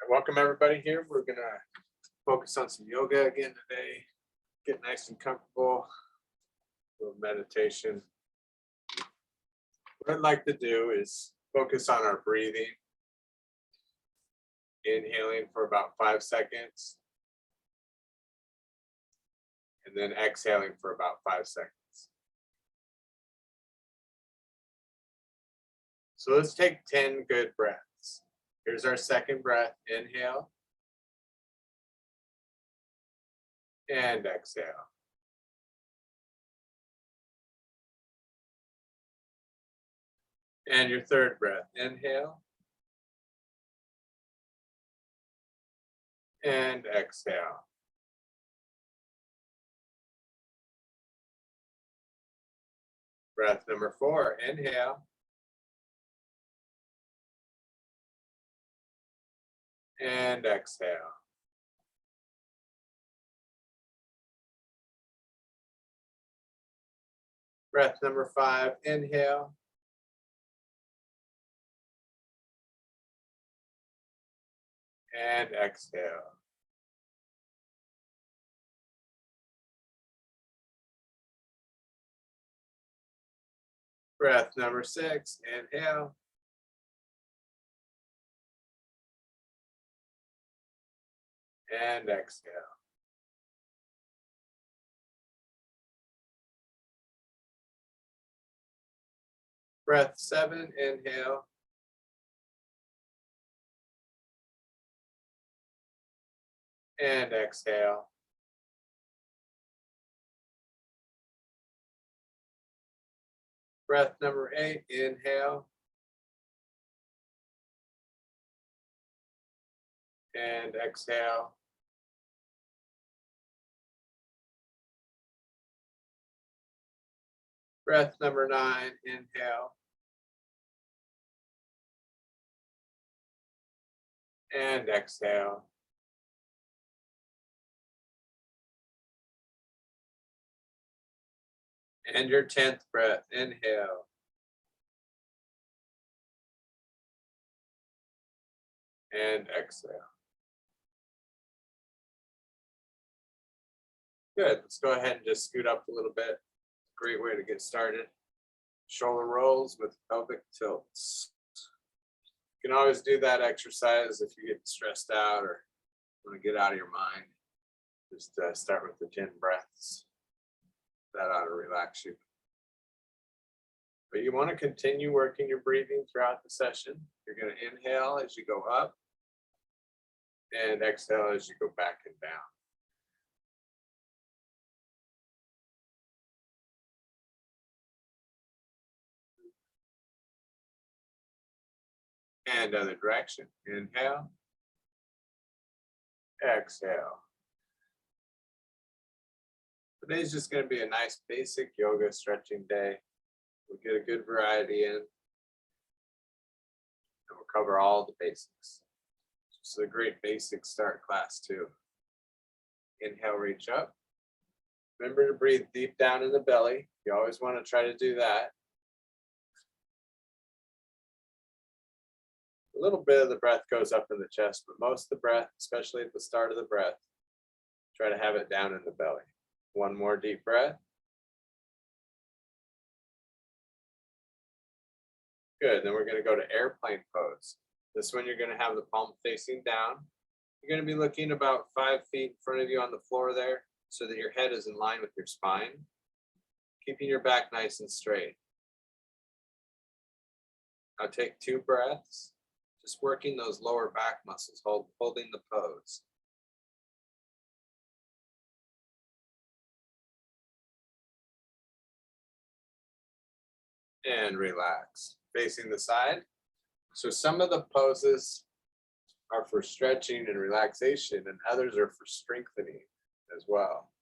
Welcome everybody here. We're gonna focus on some yoga again today. Get nice and comfortable. A little meditation. What I'd like to do is focus on our breathing. Inhaling for about 5 seconds. And then exhaling for about 5 seconds. So let's take 10 good breaths. Here's our second breath. Inhale. And exhale. And your third breath. Inhale. And exhale. Breath number 4. Inhale. And exhale. Breath number 5, inhale. And exhale. Breath number 6, inhale. And exhale. Breath 7, inhale. And exhale. Breath number 8, inhale. And exhale. Breath number 9, inhale. And exhale. And your 10th breath, inhale. And exhale. Good, let's go ahead and just scoot up a little bit. Great way to get started. Shoulder rolls with pelvic tilts. You can always do that exercise if you get stressed out or want to get out of your mind. Just start with the 10 breaths. That ought to relax you. But you want to continue working your breathing throughout the session. You're going to inhale as you go up and exhale as you go back and down. And other direction. Inhale. Exhale. Today's just going to be a nice basic yoga stretching day. We'll get a good variety in. And we'll cover all the basics. Just a great basic start class too. Inhale, reach up. Remember to breathe deep down in the belly. You always want to try to do that. A little bit of the breath goes up in the chest, but most of the breath, especially at the start of the breath, try to have it down in the belly. One more deep breath. Good, then we're going to go to airplane pose. This one you're going to have the palm facing down. You're going to be looking about 5 feet in front of you on the floor there so that your head is in line with your spine, keeping your back nice and straight. Now take 2 breaths. Just working those lower back muscles, holding the pose. And relax. Facing the side. So some of the poses are for stretching and relaxation, and others are for strengthening as well.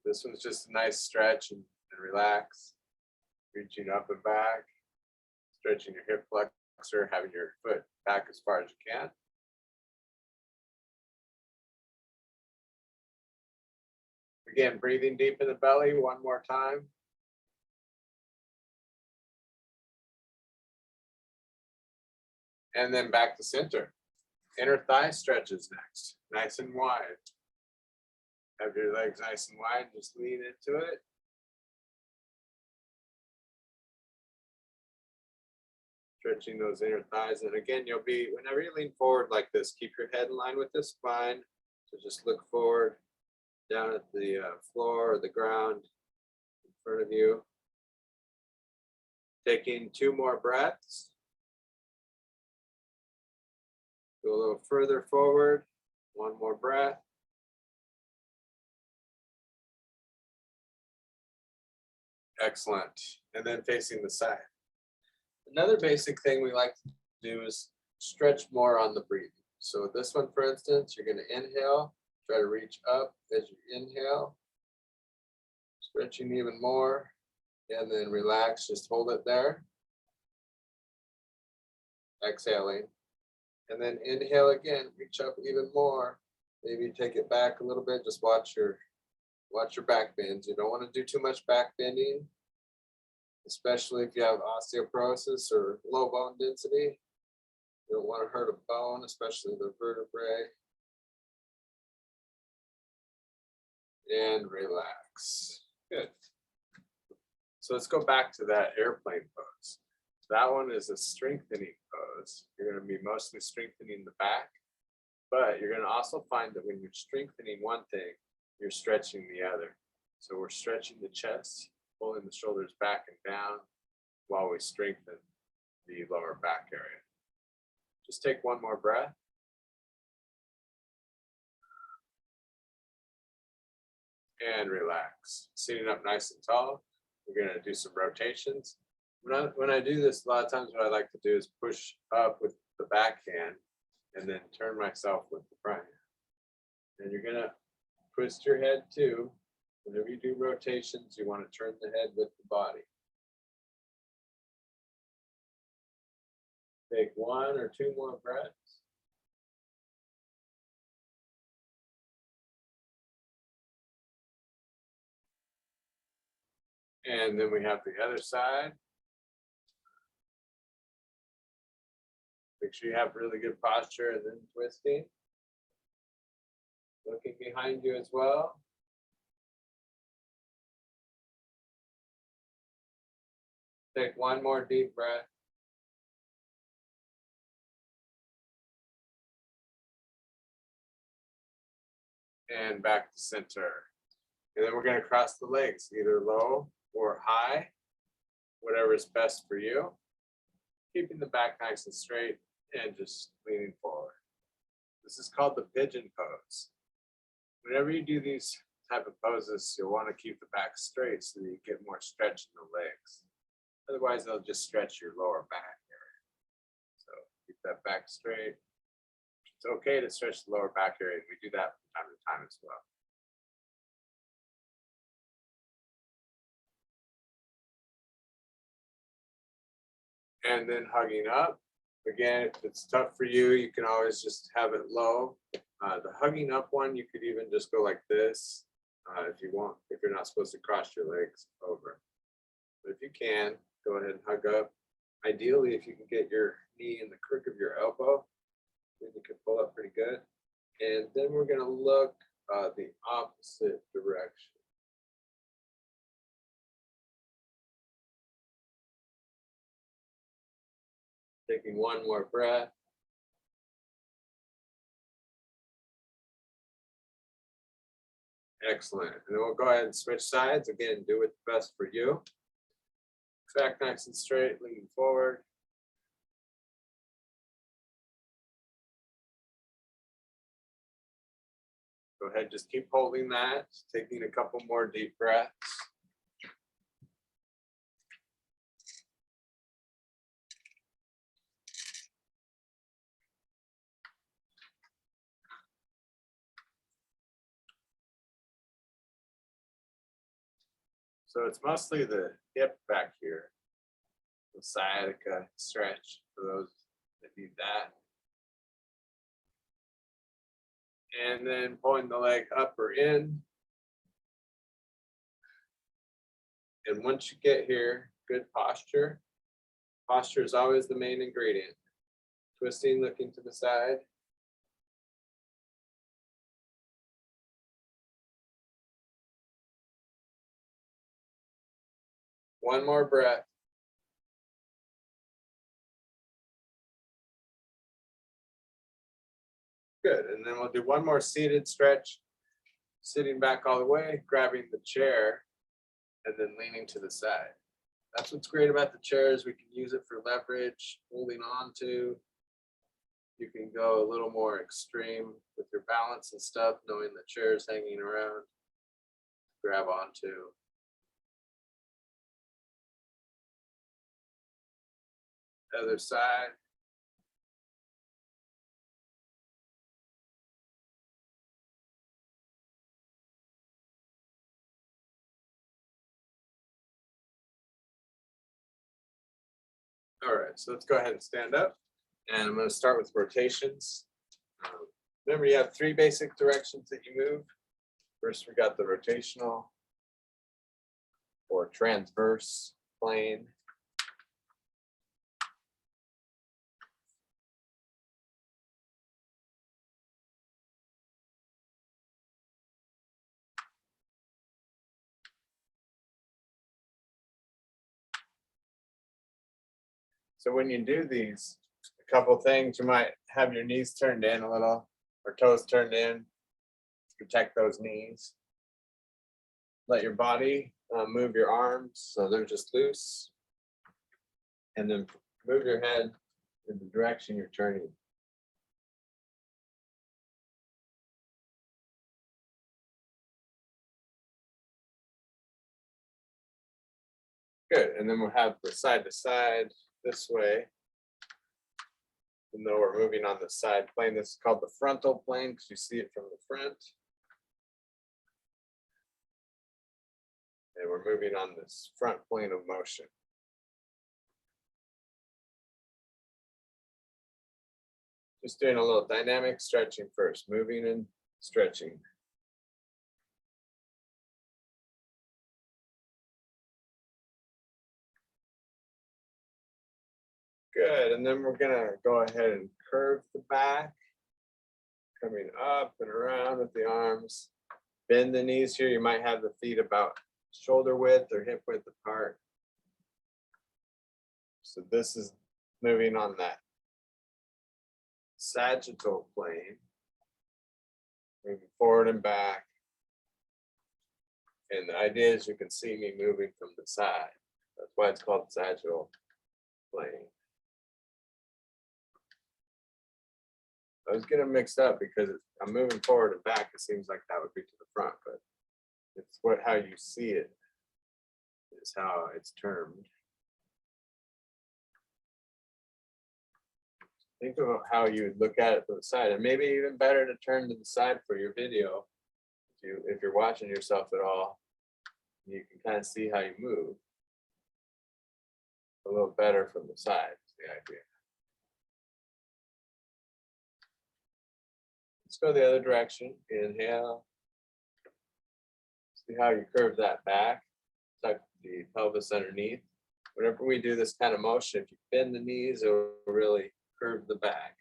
This one's just a nice stretch and relax. Reaching up and back. Stretching your hip flexor. Having your foot back as far as you can. Again, breathing deep in the belly one more time. And then back to center. Inner thigh stretches next, nice and wide. Have your legs nice and wide, just lean into it. Stretching those inner thighs. And again, you'll be, whenever you lean forward like this, keep your head in line with the spine. So just look forward, down at the floor or the ground in front of you. Taking 2 more breaths. Go a little further forward. 1 more breath. Excellent. And then facing the side. Another basic thing we like to do is stretch more on the breathing. So this one, for instance, you're going to inhale, try to reach up as you inhale, stretching even more, and then relax, just hold it there. Exhaling, and then inhale again, reach up even more. Maybe take it back a little bit, just watch your back bends. You don't want to do too much back bending, especially if you have osteoporosis or low bone density. You don't want to hurt a bone, especially the vertebrae. And relax. Good. So let's go back to that airplane pose. That one is a strengthening pose. You're going to be mostly strengthening the back, but you're going to also find that when you're strengthening one thing, you're stretching the other. So we're stretching the chest, pulling the shoulders back and down while we strengthen the lower back area. Just take 1 more breath. And relax. Sitting up nice and tall. We're going to do some rotations. When I do this, a lot of times what I like to do is push up with the back hand and then turn myself with the front hand. And you're going to twist your head too. Whenever you do rotations, you want to turn the head with the body. Take 1 or 2 more breaths. And then we have the other side. Make sure you have really good posture and then twisting. Looking behind you as well. Take 1 more deep breath. And back to center. And then we're going to cross the legs, either low or high, whatever is best for you. Keeping the back nice and straight and just leaning forward. This is called the pigeon pose. Whenever you do these type of poses, you'll want to keep the back straight so that you get more stretch in the legs. Otherwise, they'll just stretch your lower back area. So keep that back straight. It's okay to stretch the lower back area, and we do that from time to time as well. And then hugging up. Again, if it's tough for you, you can always just have it low. The hugging up one, you could even just go like this if you want, if you're not supposed to cross your legs over. But if you can, go ahead and hug up. Ideally, if you can get your knee in the crook of your elbow, then you can pull up pretty good. And then we're going to look the opposite direction. Taking 1 more breath. Excellent. And then we'll go ahead and switch sides. Again, do what's best for you. Back nice and straight, leaning forward. Go ahead, just keep holding that. Taking a couple more deep breaths. So it's mostly the hip back here, the sciatica stretch for those that need that. And then pulling the leg up or in. And once you get here, good posture. Posture is always the main ingredient. Twisting, looking to the side. One more breath. Good, and then we'll do one more seated stretch, sitting back all the way, grabbing the chair, and then leaning to the side. That's what's great about the chair is we can use it for leverage, holding on to. You can go a little more extreme with your balance and stuff, knowing the chair is hanging around. Grab onto. Other side. All right, so let's go ahead and stand up. And I'm going to start with rotations. Remember, you have three basic directions that you move. First, we got the rotational or transverse plane. So when you do these, a couple things, you might have your knees turned in a little or toes turned in to protect those knees. Let your body move your arms so they're just loose. And then move your head in the direction you're turning. Good, and then we'll have the side to side this way. Even though we're moving on the side plane, this is called the frontal plane because you see it from the front. And we're moving on this front plane of motion. Just doing a little dynamic stretching first, moving and stretching. Good, and then we're gonna go ahead and curve the back, coming up and around with the arms. Bend the knees here. You might have the feet about shoulder width or hip width apart. So this is moving on that sagittal plane, moving forward and back. And the idea is you can see me moving from the side. That's why it's called sagittal plane. I was getting mixed up because I'm moving forward and back. It seems like that would be to the front, but it's how you see it is how it's termed. Think about how you would look at it from the side, and maybe even better to turn to the side for your video. If you're watching yourself at all, you can kind of see how you move a little better from the side. Is the idea. Let's go the other direction. Inhale. See how you curve that back, tuck the pelvis underneath. Whenever we do this kind of motion, if you bend the knees, it will really curve the back.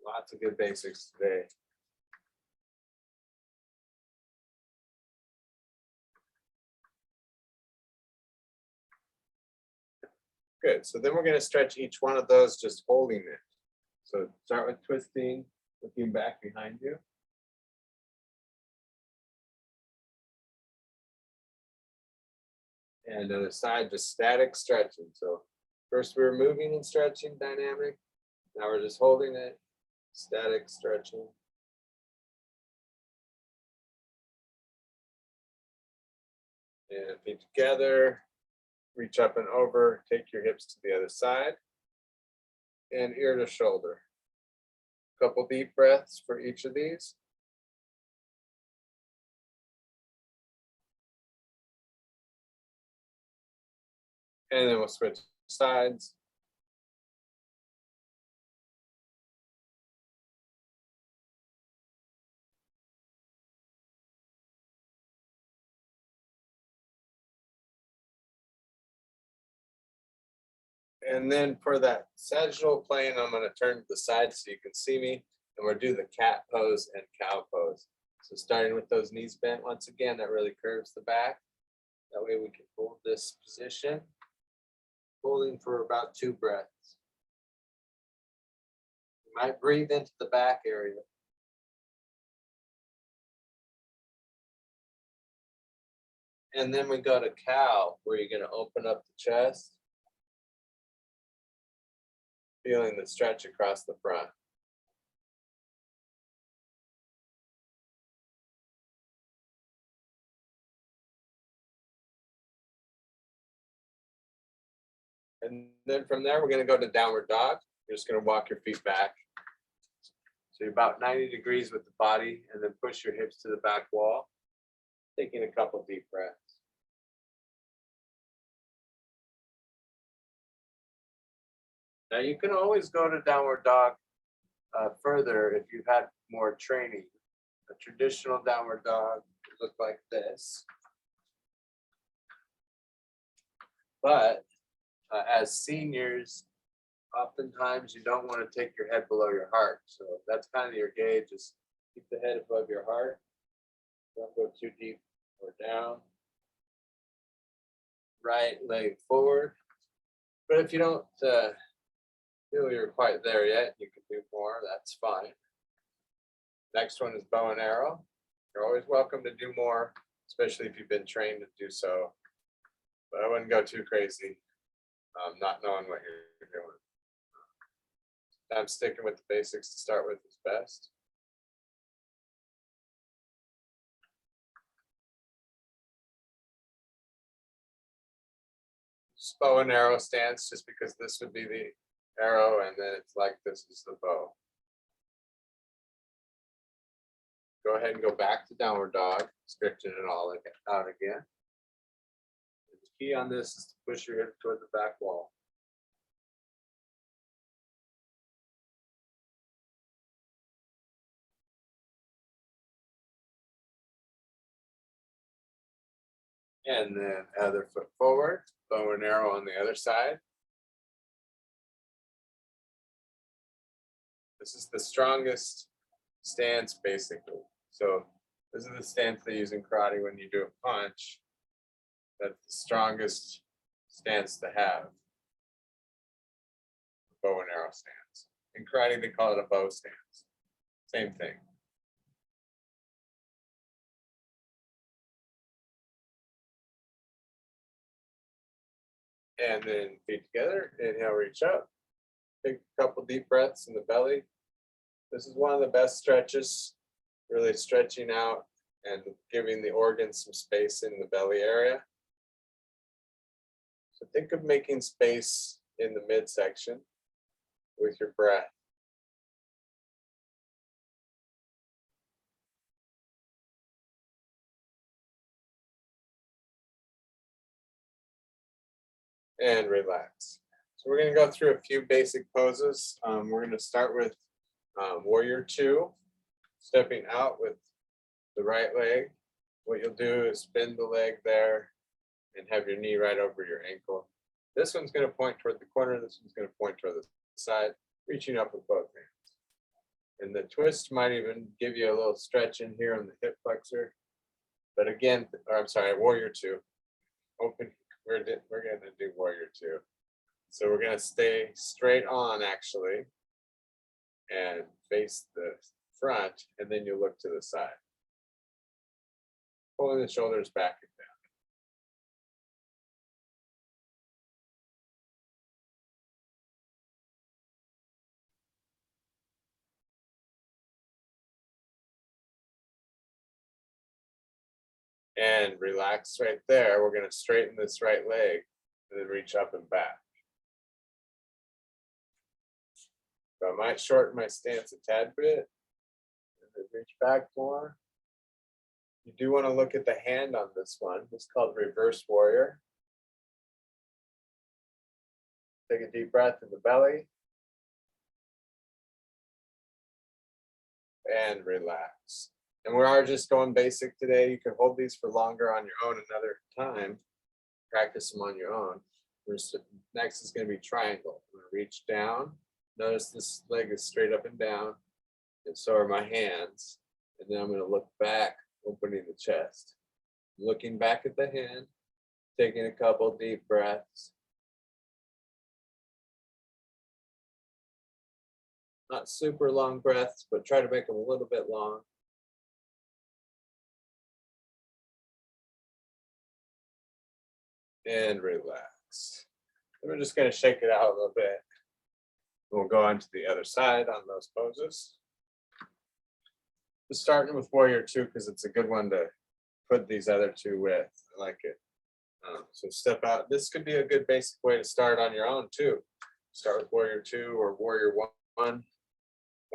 Lots of good basics today. Good, so then we're going to stretch each one of those just holding it. So start with twisting, looking back behind you. And on the side, just static stretching. So first we were moving and stretching, dynamic. Now we're just holding it, static stretching. And feet together, reach up and over, take your hips to the other side. And ear to shoulder. A couple deep breaths for each of these. And then we'll switch sides. And then for that sagittal plane, I'm going to turn to the side so you can see me. And we'll do the cat pose and cow pose. So starting with those knees bent, once again, that really curves the back. That way we can hold this position, holding for about 2 breaths. You might breathe into the back area. And then we go to cow, where you're going to open up the chest, feeling the stretch across the front. And then from there, we're going to go to downward dog. You're just going to walk your feet back. So you're about 90 degrees with the body, and then push your hips to the back wall, taking a couple deep breaths. Now you can always go to downward dog further if you've had more training. A traditional downward dog would look like this. But as seniors, oftentimes you don't want to take your head below your heart. So that's kind of your gauge, is keep the head above your heart. Don't go too deep or down. Right leg forward. But if you don't feel you're quite there yet, you can do more, that's fine. Next one is bow and arrow. You're always welcome to do more, especially if you've been trained to do so. But I wouldn't go too crazy, not knowing what you're doing. I'm sticking with the basics to start with is best. Just bow and arrow stance, just because this would be the arrow, and then it's like this is the bow. Go ahead and go back to downward dog, stretching it all out again. The key on this is to push your hip toward the back wall. And then other foot forward, bow and arrow on the other side. This is the strongest stance, basically. So this is the stance they use in karate when you do a punch. That's the strongest stance to have. Bow and arrow stance. In karate, they call it a bow stance. Same thing. And then feet together, inhale, reach up. Take a couple deep breaths in the belly. This is one of the best stretches, really stretching out and giving the organs some space in the belly area. So think of making space in the midsection with your breath. And relax. So we're going to go through a few basic poses. We're going to start with Warrior 2, stepping out with the right leg. What you'll do is bend the leg there and have your knee right over your ankle. This one's going to point toward the corner. This one's going to point toward the side, reaching up with both hands. And the twist might even give you a little stretch in here on the hip flexor. But again, or I'm sorry, Warrior 2. Open. We're going to do Warrior 2. So we're going to stay straight on, actually, and face the front, and then you look to the side. Pulling the shoulders back and down. And relax right there. We're going to straighten this right leg and then reach up and back. So I might shorten my stance a tad bit and then reach back more. You do want to look at the hand on this one. It's called Reverse Warrior. Take a deep breath in the belly. And relax. And we are just going basic today. You can hold these for longer on your own another time. Practice them on your own. Next is going to be triangle. I'm going to reach down. Notice this leg is straight up and down. And so are my hands. And then I'm going to look back, opening the chest. Looking back at the hand, taking a couple deep breaths. Not super long breaths, but try to make them a little bit long. And relax. And we're just going to shake it out a little bit. We'll go on to the other side on those poses. Just starting with Warrior 2 because it's a good one to put these other two with. I like it. So step out. This could be a good basic way to start on your own too. Start with Warrior 2 or Warrior 1,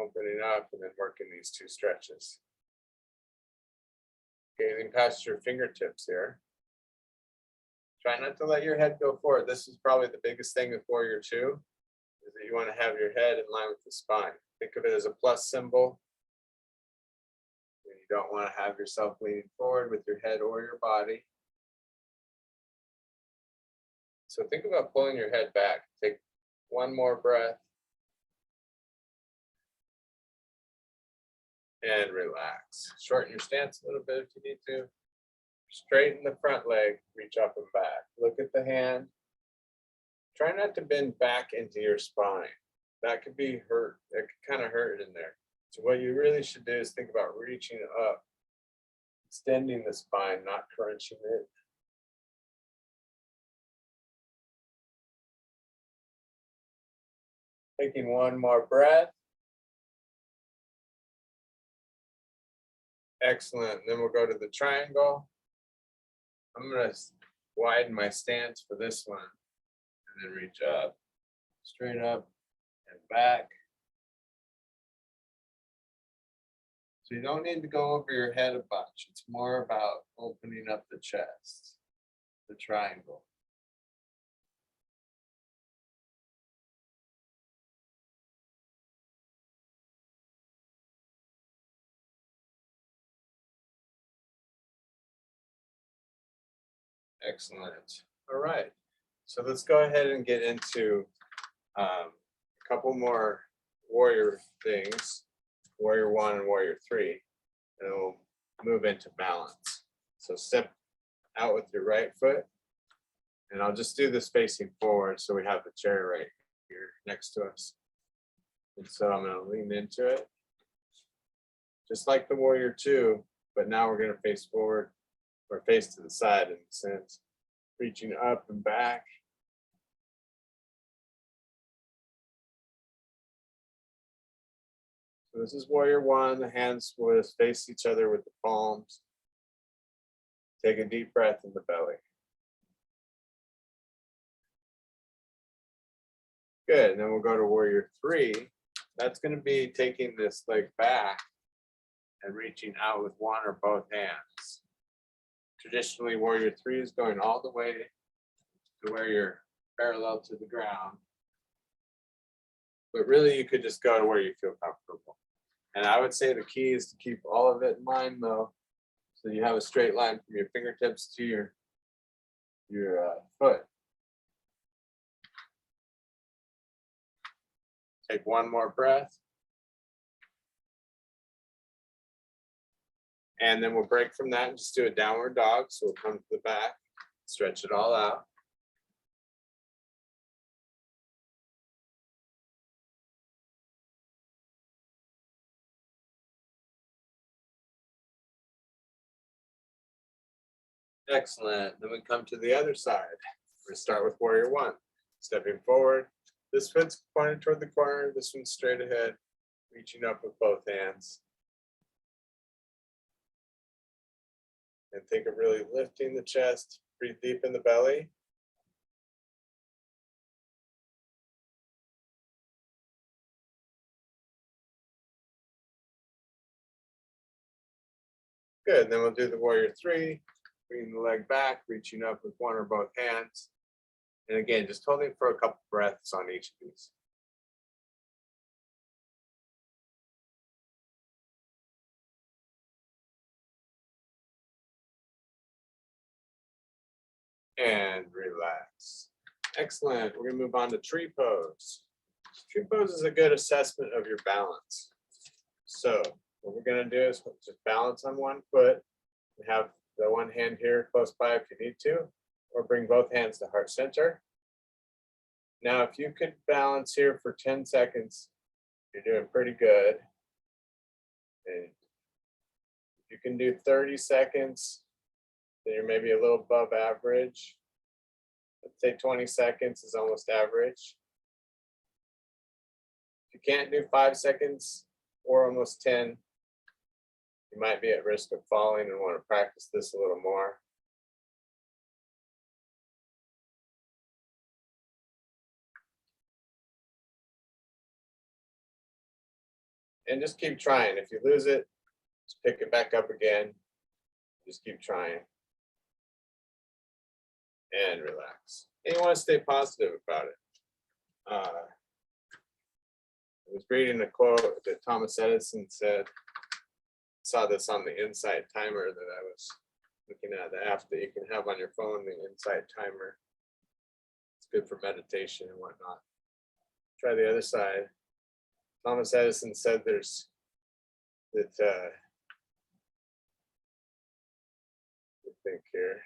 opening up and then working these two stretches. Gazing past your fingertips here. Try not to let your head go forward. This is probably the biggest thing with Warrior 2, is that you want to have your head in line with the spine. Think of it as a plus symbol. You don't want to have yourself leaning forward with your head or your body. So think about pulling your head back. Take one more breath. And relax. Shorten your stance a little bit if you need to. Straighten the front leg, reach up and back. Look at the hand. Try not to bend back into your spine. That could be hurt. That could kind of hurt in there. So what you really should do is think about reaching up, extending the spine, not crunching it. Taking one more breath. Excellent. And then we'll go to the triangle. I'm going to widen my stance for this one and then reach up, straight up and back. So you don't need to go over your head a bunch. It's more about opening up the chest, the triangle. Excellent. All right. So let's go ahead and get into a couple more warrior things, Warrior 1 and Warrior 3, and then we'll move into balance. So step out with your right foot, and I'll just do this facing forward so we have the chair right here next to us. And so I'm going to lean into it, just like the Warrior 2, but now we're going to face forward or face to the side in a sense, reaching up and back. So this is Warrior 1. The hands will face each other with the palms. Take a deep breath in the belly. Good. And then we'll go to Warrior 3. That's going to be taking this leg back and reaching out with one or both hands. Traditionally, Warrior 3 is going all the way to where you're parallel to the ground. But really, you could just go to where you feel comfortable. And I would say the key is to keep all of it in mind, though, so you have a straight line from your fingertips to your foot. Take one more breath. And then we'll break from that and just do a downward dog. So we'll come to the back, stretch it all out. Excellent. Then we come to the other side. We're going to start with Warrior 1. Stepping forward. This foot's pointed toward the corner. This one's straight ahead. Reaching up with both hands. And think of really lifting the chest. Breathe deep in the belly. Good. Then we'll do the Warrior 3. Bringing the leg back, reaching up with one or both hands. And again, just holding for a couple breaths on each of these. And relax. Excellent. We're going to move on to tree pose. Tree pose is a good assessment of your balance. So What we're gonna do is just balance on one foot and have the one hand here close by if you need to, or bring both hands to heart center. Now, if you could balance here for 10 seconds, you're doing pretty good. And if you can do 30 seconds, then you're maybe a little above average. Let's say 20 seconds is almost average. If you can't do 5 seconds or almost 10, you might be at risk of falling and want to practice this a little more. And just keep trying. If you lose it, just pick it back up again. Just keep trying. And relax. And you want to stay positive about it. I was reading a quote that Thomas Edison said. Saw this on the Insight timer that I was looking at, the app that you can have on your phone, the Insight timer. It's good for meditation and whatnot. Try the other side. Thomas Edison said there's that think here.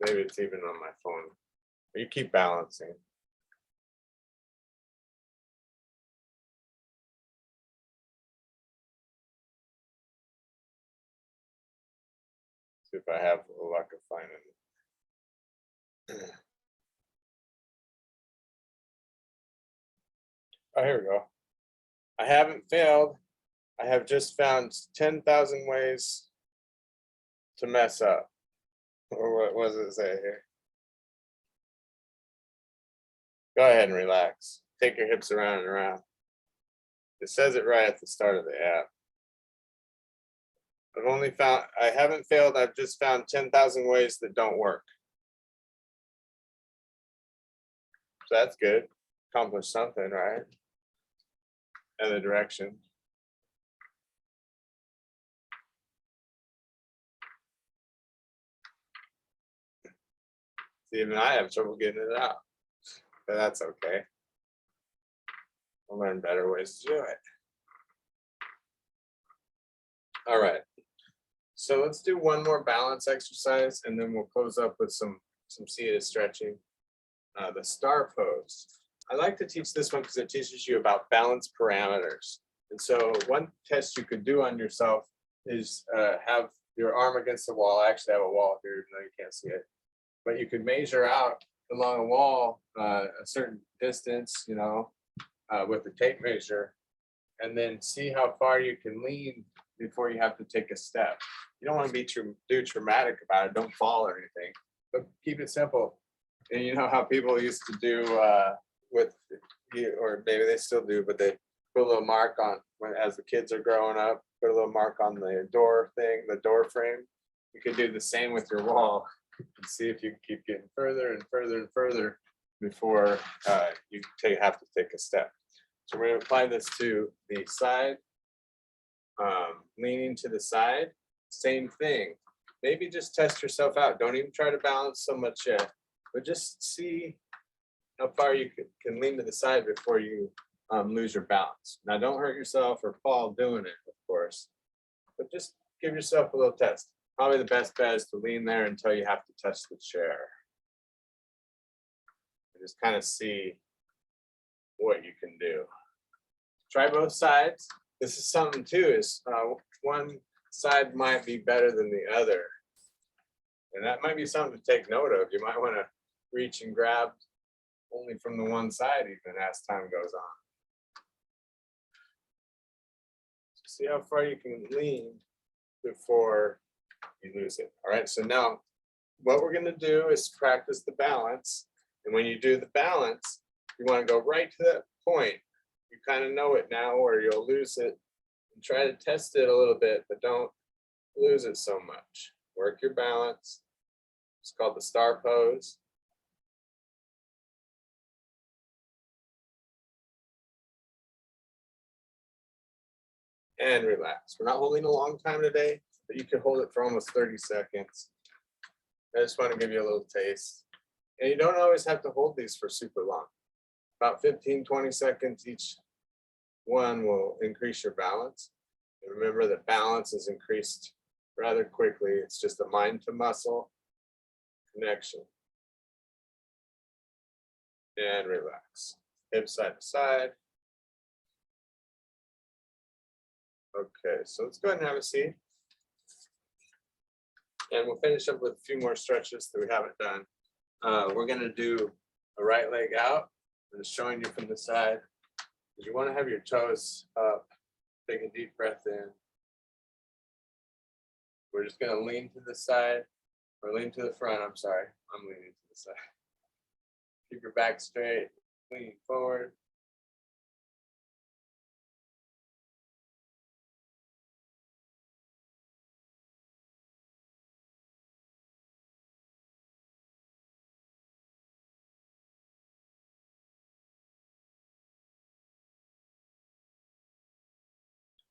Maybe it's even on my phone. You keep balancing. See if I have the luck of finding it. Oh, here we go. I haven't failed. I have just found 10,000 ways to mess up. Or what does it say here? Go ahead and relax. Take your hips around and around. It says it right at the start of the app. I haven't failed. I've just found 10,000 ways that don't work. So that's good. Accomplished something, right? Other direction. See, even I have trouble getting it out, but that's okay. I'll learn better ways to do it. All right. So let's do one more balance exercise, and then we'll close up with some seated stretching. The star pose. I like to teach this one because it teaches you about balance parameters. And so one test you could do on yourself is have your arm against the wall. I actually have a wall here, even though you can't see it. But you could measure out along a wall a certain distance, with the tape measure, and then see how far you can lean before you have to take a step. You don't want to be too dramatic about it. Don't fall or anything, but keep it simple. And you know how people used to do or maybe they still do, but they put a little mark on as the kids are growing up, put a little mark on the door frame. You could do the same with your wall and see if you can keep getting further and further and further before you have to take a step. So we're going to apply this to the side, leaning to the side, same thing. Maybe just test yourself out. Don't even try to balance so much yet, but just see how far you can lean to the side before you lose your balance. Now, don't hurt yourself or fall doing it, of course, but just give yourself a little test. Probably the best bet is to lean there until you have to touch the chair. And just kind of see what you can do. Try both sides. This is something too, is one side might be better than the other. And that might be something to take note of. You might want to reach and grab only from the one side even as time goes on. So see how far you can lean before you lose it. All right, so now what we're going to do is practice the balance. And when you do the balance, you want to go right to that point. You kind of know it now or you'll lose it. And try to test it a little bit, but don't lose it so much. Work your balance. It's called the star pose. And relax. We're not holding a long time today, but you can hold it for almost 30 seconds. I just want to give you a little taste. And you don't always have to hold these for super long. about 15, 20 seconds. Each one will increase your balance. And remember that balance is increased rather quickly. It's just a mind to muscle connection. And relax. Hips side to side. Okay, so let's go ahead and have a seat. And we'll finish up with a few more stretches that we haven't done. We're going to do a right leg out. I'm just showing you from the side. You want to have your toes up. Take a deep breath in. We're just going to lean to the side, or lean to the front. I'm sorry. I'm leaning to the side. Keep your back straight, leaning forward.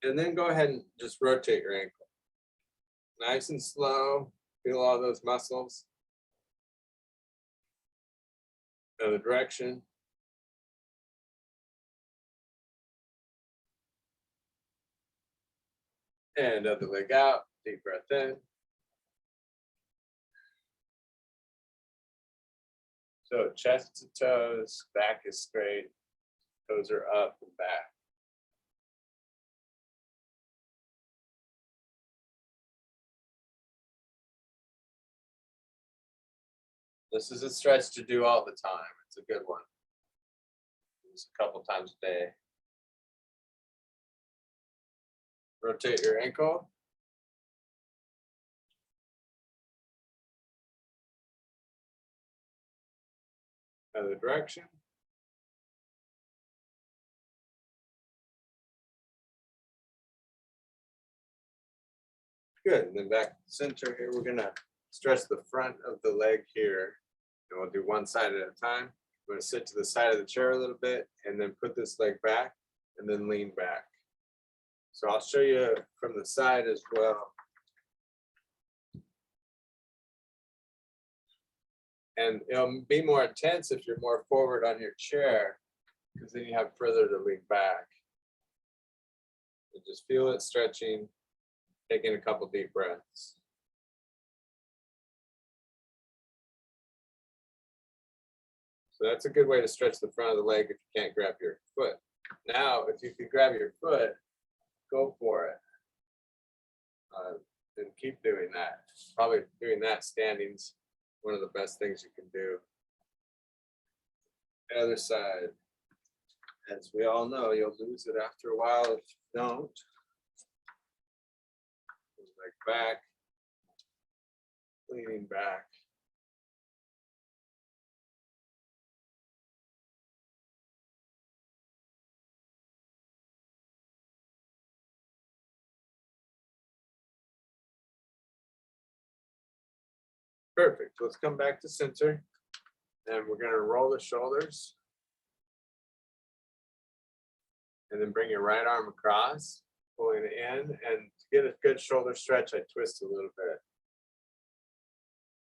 And then go ahead and just rotate your ankle. Nice and slow. Feel all those muscles. Other direction. And other leg out. Deep breath in. So chest to toes, back is straight, toes are up and back. This is a stretch to do all the time. It's a good one. Just a couple times a day. Rotate your ankle. Other direction. Good, and then back to the center here. We're gonna stretch the front of the leg here. And we'll do one side at a time. We're gonna sit to the side of the chair a little bit and then put this leg back and then lean back. So I'll show you from the side as well. And it'll be more intense if you're more forward on your chair, because then you have further to lean back. So just feel it stretching, taking a couple deep breaths. So that's a good way to stretch the front of the leg if you can't grab your foot. Now, if you can grab your foot, go for it. And keep doing that. Probably doing that standing's one of the best things you can do. The other side. As we all know, you'll lose it after a while if you don't. Leg back, leaning back. Perfect. Let's come back to center, and we're going to roll the shoulders. And then bring your right arm across, pulling it in, and to get a good shoulder stretch, I twist a little bit.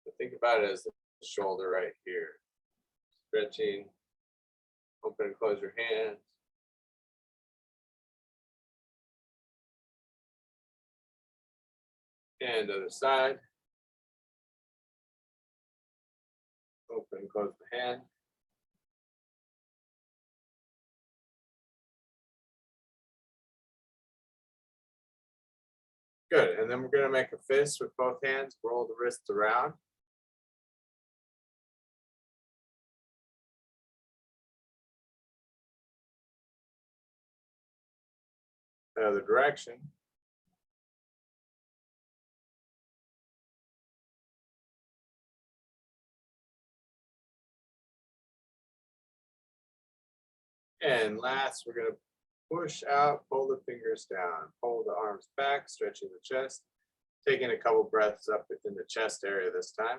But think about it as the shoulder right here. Stretching, open and close your hands. And other side. Open and close the hand. Good, and then we're going to make a fist with both hands, roll the wrists around. The other direction. And last, we're going to push out, pull the fingers down, pull the arms back, stretching the chest, taking a couple breaths up in the chest area this time.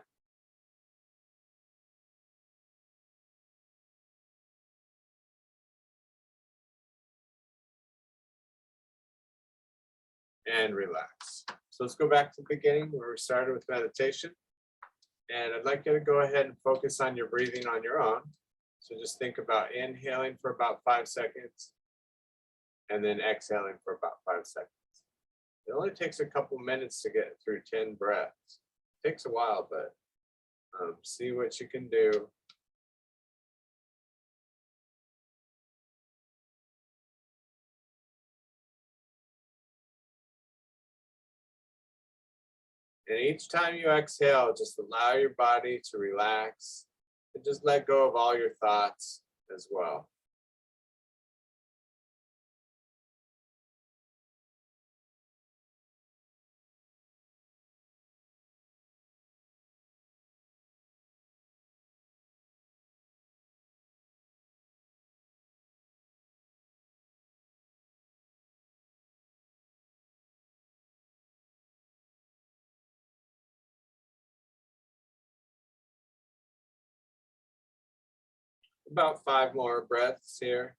And relax. So let's go back to the beginning where we started with meditation. And I'd like you to go ahead and focus on your breathing on your own. So just think about inhaling for about 5 seconds and then exhaling for about 5 seconds. It only takes a couple minutes to get through 10 breaths. It takes a while, but see what you can do. And each time you exhale, just allow your body to relax and just let go of all your thoughts as well. About 5 more breaths here.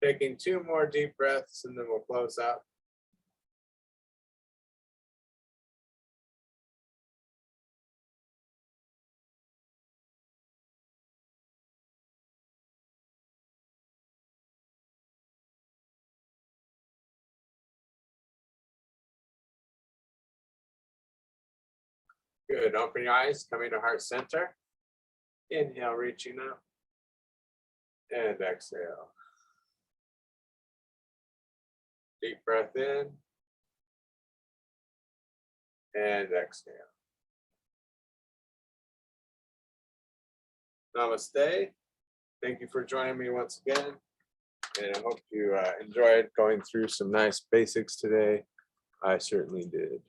Taking 2 more deep breaths and then we'll close out. Good. Open your eyes, coming to heart center. Inhale, reaching up. And exhale. Deep breath in. And exhale. Namaste. Thank you for joining me once again. And I hope you enjoyed going through some nice basics today. I certainly did.